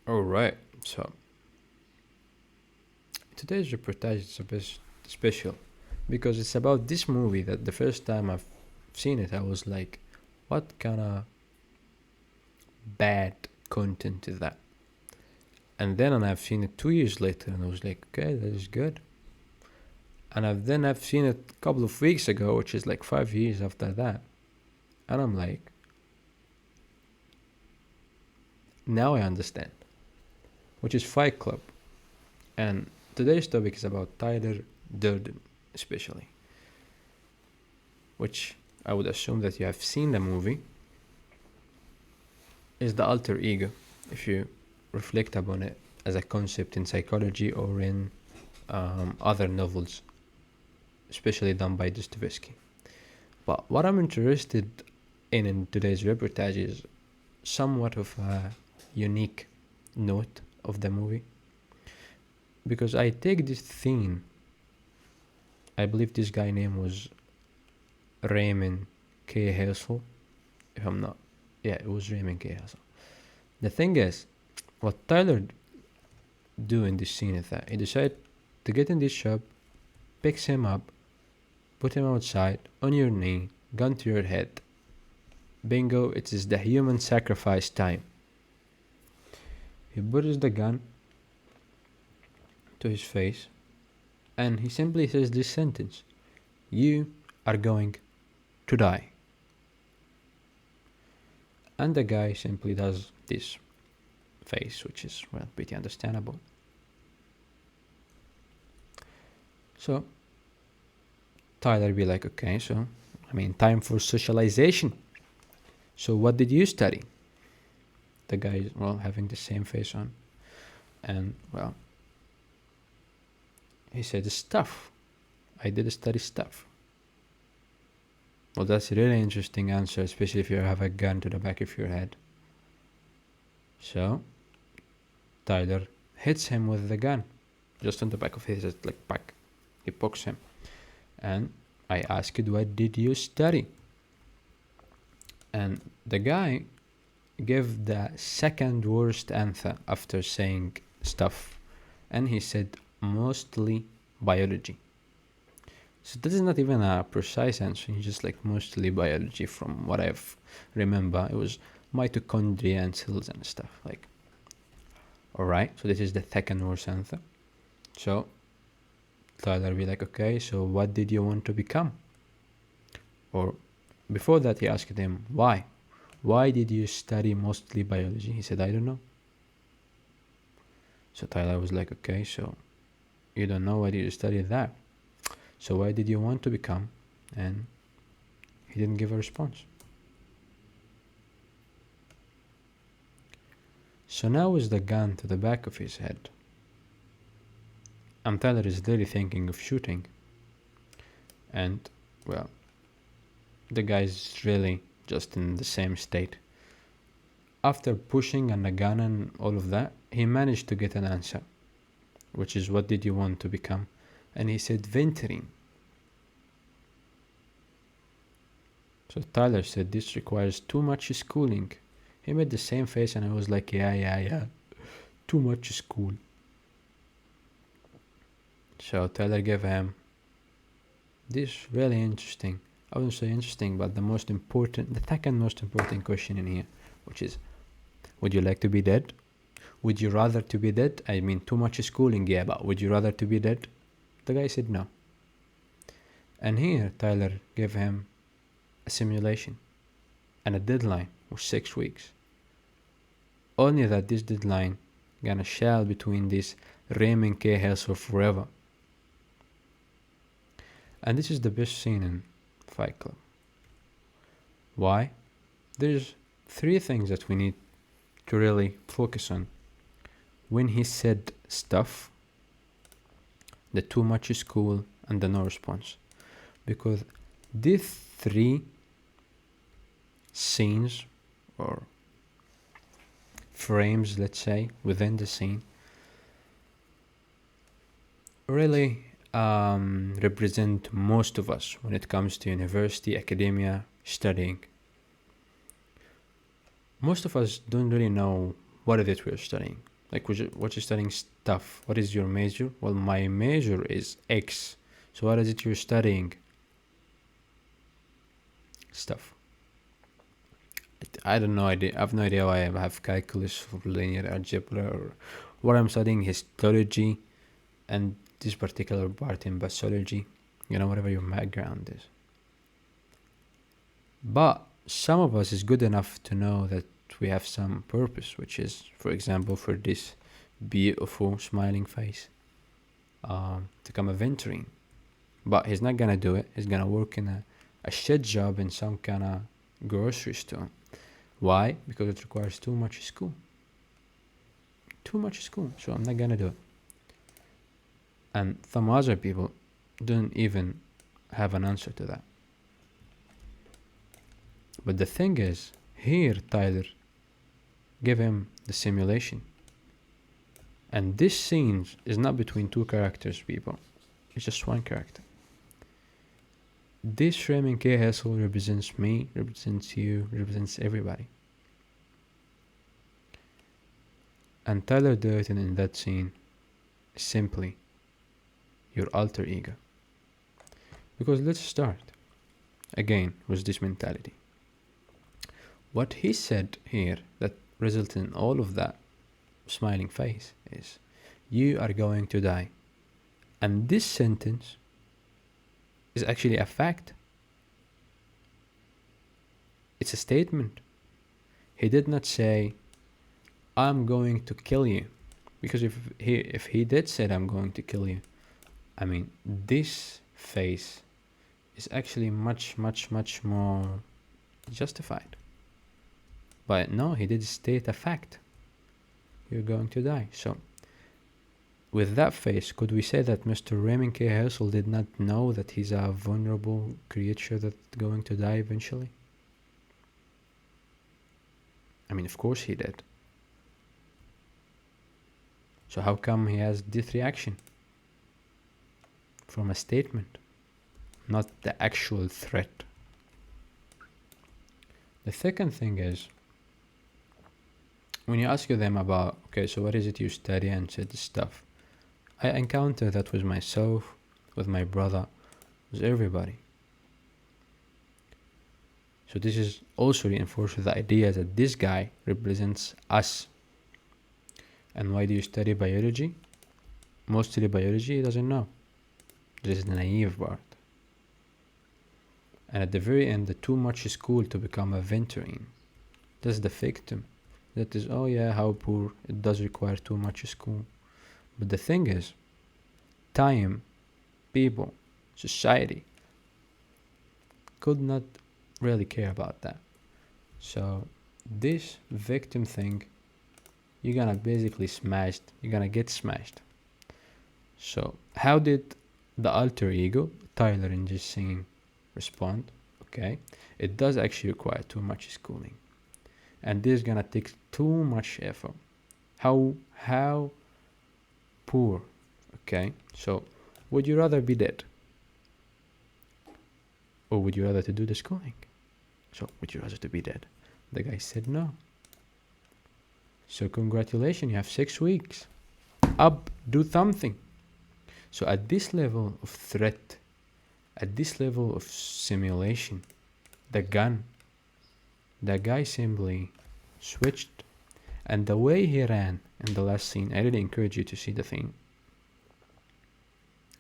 All right. So today's reportage is a bit special because it's about this movie that the first time I've seen it, I was like, what kind of bad content is that? And then I've seen it 2 years later and I was like, okay, that is good. And I've seen it a couple of weeks ago, which is like 5 years after that. And I'm like, now I understand. Which is Fight Club. And today's topic is about Tyler Durden, especially. Which I would assume that you have seen the movie. Is the alter ego, if you reflect upon it as a concept in psychology or in other novels, especially done by Dostoevsky. But what I'm interested in today's reportage is somewhat of a unique note of the movie, because I take this theme. I believe this guy name was Raymond K. Hessel, if I'm not. Yeah, it was Raymond K. Hessel. The thing is, what Tyler do in this scene is that he decided to get in this shop, picks him up, put him outside, on your knee, gun to your head. Bingo, it is the human sacrifice time. He puts the gun to his face and he simply says this sentence: "You are going to die." And the guy simply does this face, which is, well, pretty understandable. So Tyler be like, okay, so time for socialization. So what did you study? The guy is, well, having the same face on. And, well, he said stuff. I did study stuff. Well, that's a really interesting answer, especially if you have a gun to the back of your head. So Tyler hits him with the gun, just on the back of his head, like back. He pokes him. And I asked, what did you study? And the guy gave the second worst answer after saying stuff. And he said mostly biology. So this is not even a precise answer. He's just like mostly biology from what I've remember. It was mitochondria and cells and stuff. Like, alright, so this is the second worst answer. So Tyler be like, okay, so what did you want to become? Or before that he asked him, why? Why did you study mostly biology? He said, I don't know. So Tyler was like, okay, so you don't know, why did you study that? So why did you want to become? And he didn't give a response. So now is the gun to the back of his head. And Tyler is really thinking of shooting. And, well, the guy's really just in the same state. After pushing and a gun and all of that, he managed to get an answer, which is, what did you want to become? And he said venturing. So Tyler said, this requires too much schooling. He made the same face and I was like, yeah, too much school. So Tyler gave him this really interesting, I wouldn't say interesting, but the second most important question in here, which is, would you like to be dead? Would you rather to be dead? I mean, too much schooling, yeah, but would you rather to be dead? The guy said no. And here Tyler gave him a simulation and a deadline of 6 weeks. Only that this deadline gonna shell between this Raymond K. Hessel forever. And this is the best scene in Fight Club. Why? There's 3 things that we need to really focus on. When he said stuff, the too much school, and the no response. Because these 3 scenes or frames, let's say, within the scene really represent most of us when it comes to university, academia, studying. Most of us don't really know what it is we're studying. Like, what you studying stuff? What is your major? Well, my major is X. So what is it you're studying? Stuff. I don't know. I have no idea why I have calculus or linear algebra, or what I'm studying, histology, and this particular part in pathology. Whatever your background is. But some of us is good enough to know that we have some purpose, which is, for example, for this beautiful smiling face, to come a venturing. But he's not gonna do it. He's gonna work in a shit job in some kind of grocery store. Why? Because it requires too much school. So I'm not gonna do it. And some other people don't even have an answer to that. But the thing is, here Tyler give him the simulation. And this scene is not between two characters, people. It's just one character. This Raymond K. Hessel represents me, represents you, represents everybody. And Tyler Durden in that scene is simply your alter ego. Because let's start again with this mentality. What he said here that resulted in all of that smiling face is, you are going to die. And this sentence is actually a fact. It's a statement. He did not say, I'm going to kill you. Because if he did say, I'm going to kill you, I mean, this face is actually much, much, much more justified. But no, he did state a fact. You're going to die. So, with that face, could we say that Mr. Raymond K. Hessel did not know that he's a vulnerable creature that's going to die eventually? I mean, of course he did. So how come he has this reaction? From a statement, not the actual threat. The second thing is, when you ask them about, okay, so what is it you study and said this stuff, I encounter that with myself, with my brother, with everybody. So this is also reinforces the idea that this guy represents us. And why do you study biology? Mostly biology, he doesn't know. This is the naive part. And at the very end, the too much school to become a venturing. That's the victim. That is, oh yeah, how poor, it does require too much school. But the thing is, time, people, society could not really care about that. So this victim thing, you're gonna basically smashed, you're gonna get smashed. So how did the alter ego, Tyler in this scene, respond? Okay, it does actually require too much schooling. And this is gonna take too much effort. How poor, okay? So, would you rather be dead? Or would you rather to do the schooling? So, would you rather to be dead? The guy said no. So, congratulations, you have 6 weeks. Up, do something. So, at this level of threat, at this level of simulation, the guy simply switched. And the way he ran in the last scene, I really encourage you to see the thing.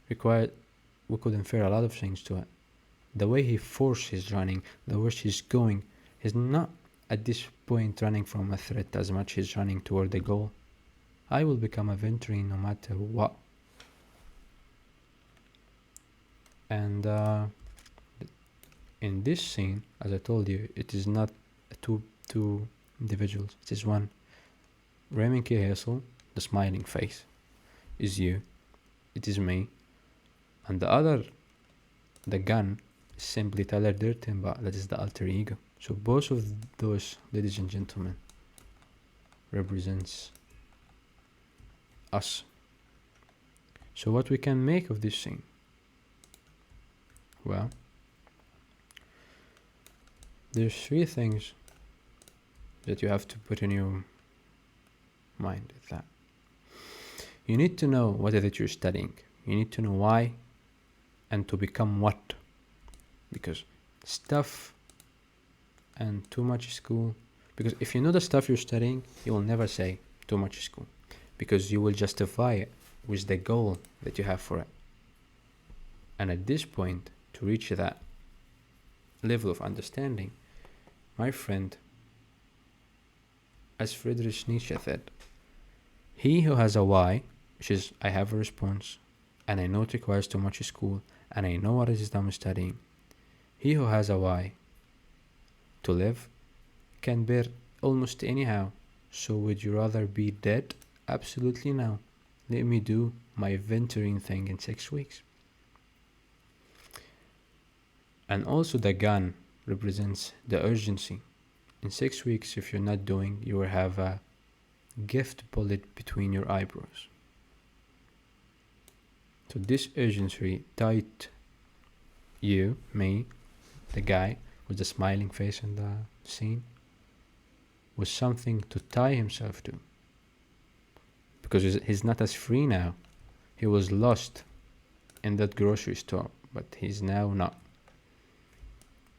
We could infer a lot of things to it. The way he forced his running, the way he's going, he's not at this point running from a threat as much as he's running toward the goal. I will become a venturing no matter what. And in this scene, as I told you, it is not two individuals. It is one. Raymond K. Hessel, the smiling face, is you. It is me. And the other, the gun, is simply Tyler Durden, but that is the alter ego. So both of those, ladies and gentlemen, represents us. So what we can make of this scene? Well, there's 3 things that you have to put in your mind. That You need to know what it is you're studying. You need to know why and to become what. Because stuff and too much school, because if you know the stuff you're studying, you will never say too much school, because you will justify it with the goal that you have for it. And at this point, to reach that level of understanding, my friend, as Friedrich Nietzsche said, he who has a why, which is I have a response, and I know it requires too much school, and I know what it is that I'm studying. He who has a why to live can bear almost anyhow. So would you rather be dead? Absolutely no. Let me do my venturing thing in 6 weeks. And also the gun represents the urgency. In 6 weeks, if you're not doing, you will have a gift bullet between your eyebrows. So this urgency tied you, me, the guy with the smiling face in the scene, was something to tie himself to. Because he's not as free now. He was lost in that grocery store, but he's now not.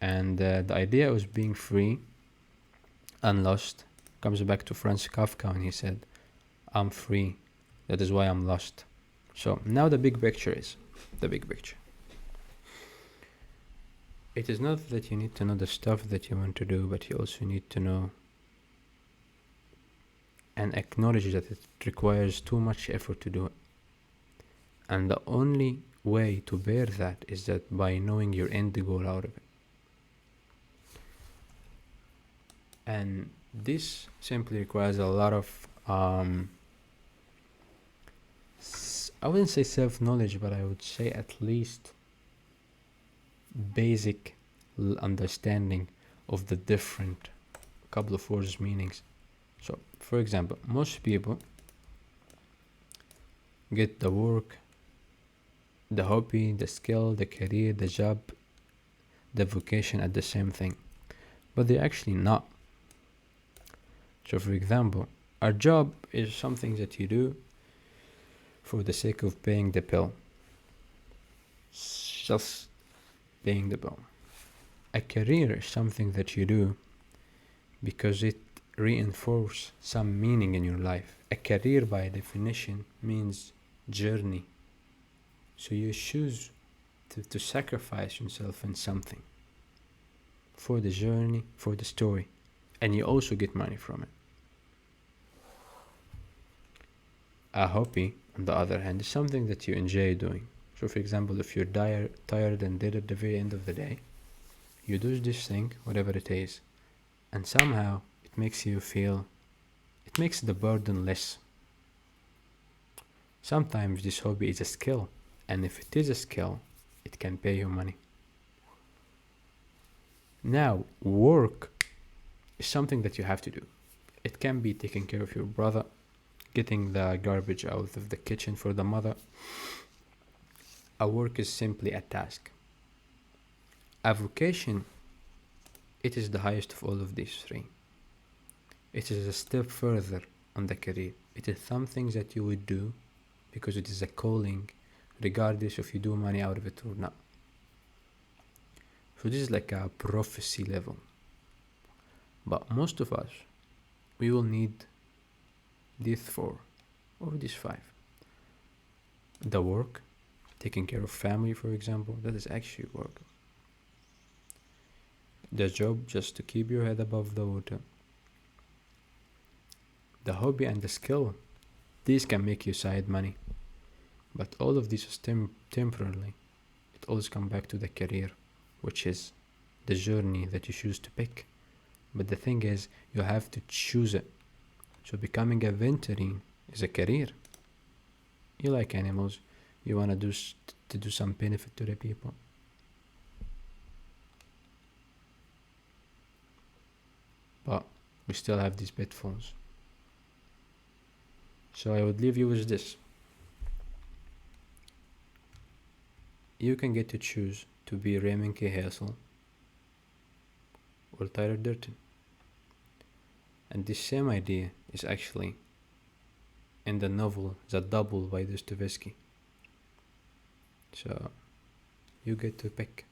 And the idea of being free and lost comes back to Franz Kafka when he said, I'm free, that is why I'm lost. So now the big picture is, the big picture. It is not that you need to know the stuff that you want to do, but you also need to know and acknowledge that it requires too much effort to do it. And the only way to bear that is that by knowing your end goal out of it. And this simply requires a lot of, I wouldn't say self-knowledge, but I would say at least basic understanding of the different couple of words meanings. So, for example, most people get the work, the hobby, the skill, the career, the job, the vocation at the same thing, but they're actually not. So, for example, our job is something that you do for the sake of paying the bill. Just paying the bill. A career is something that you do because it reinforces some meaning in your life. A career by definition means journey. So you choose to sacrifice yourself in something for the journey, for the story, and you also get money from it. A hobby, on the other hand, is something that you enjoy doing. So, for example, if you're tired and dead at the very end of the day, you do this thing, whatever it is, and somehow it makes you feel, it makes the burden less. Sometimes this hobby is a skill, and if it is a skill, it can pay you money. Now, work is something that you have to do. It can be taking care of your brother, getting the garbage out of the kitchen for the mother. A work is simply a task. A vocation, it is the highest of all of these three. It is a step further on the career. It is something that you would do because it is a calling, regardless if you do money out of it or not. So this is like a prophecy level. But most of us, we will need these 4 or these 5. The work, taking care of family, for example, that is actually work. The job, just to keep your head above the water. The hobby and the skill, these can make you side money. But all of this is temporarily. It always comes back to the career, which is the journey that you choose to pick. But the thing is, you have to choose it. So becoming a veterinarian is a career. You like animals. You want to do some benefit to the people. But we still have these pitfalls. So I would leave you with this. You can get to choose to be Raymond K. Hessel or Tyler Durden. And this same idea is actually in the novel The Double by Dostoevsky. So you get to pick.